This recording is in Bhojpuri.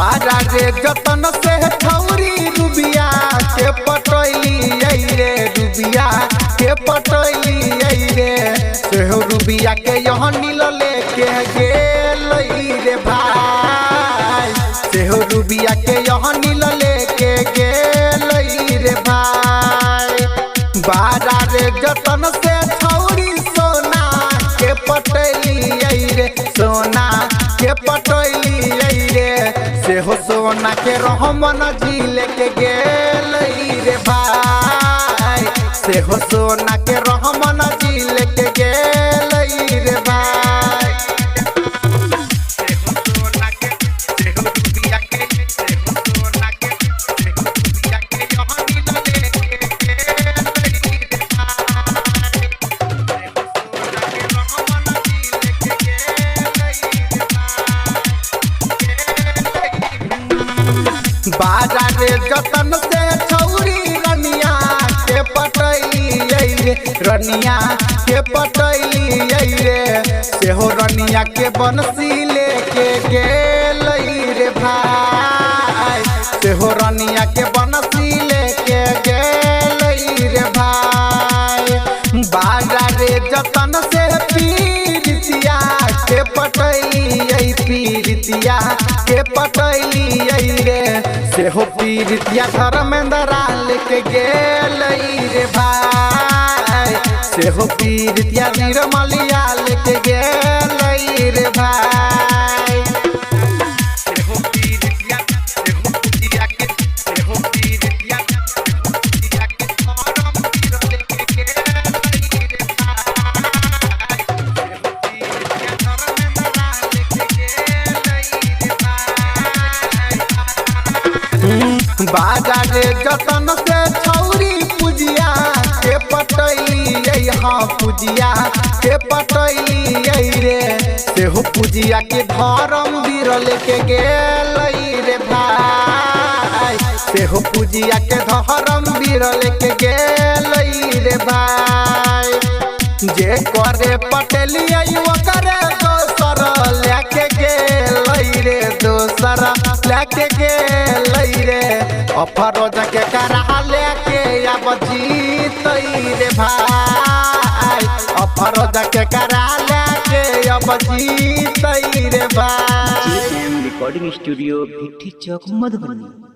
बारा रे जतन से ठौरी रुबिया के पटैली रे रुबिया के पटैली रे सेहो रुबिया के यहाँ नील लेके गेल रे भाई सेहो रुबिया के यहाँ नील लेके गेल रे भाई बारा रे जतन से ठौरी सोना के पटैली रे सोना के पटैली रे सेहो सोना के रहमन झील के गेल रे भाई सेहो सोना के रहमन झील के गेल रे भाई सेहो सोना के सेहो रुबिया के सेहो सोना के सेहो रुबिया के यहाँ नील लेके गेल रे भाई सेहो सोना के रहमन झील के गेल रे भाई बाजा रे जतन से छौरी रनिया के पटैली रे रनिया के पटैली रे सेहो रनिया के बंसी लेके गेल रे भाई सेहो रनिया के बंसी लेके गेल रे भाई बाजा रे जतन से पीरितिया के पटैली पीरितिया के पटैली रे सेहो पीरितिया धर्मेंद्रा लेके गेल रे भाई सेहो पीरितिया निर्मलिया लेके गेल रे भाई सेहो पीरितिया सेहो पुतिया के सेहो पीरितिया सेहो पुतिया के धर्म वीर लेके गेल रे भाई सेहो पीरितिया धर्मेंद्रा लेके गेल रे भाई बाजा रे जतन से छौरी पूजिया के पटैली हाँ पूजिया के पटैली रे सेहो पूजिया के धर्म वीर लेके गेल रे भाई सेहो पूजिया के धर्म वीर लेके गेल रे भाई जे करे पटेली करे दोसर लेके गेल रे दोसर लेके गेल रे अफरोज के करा लेके अब जीत रे भाई अफरोज के करा लेके अब जीत रे भाई रिकॉर्डिंग स्टूडियो भिट्ठी चौक मधुबनी।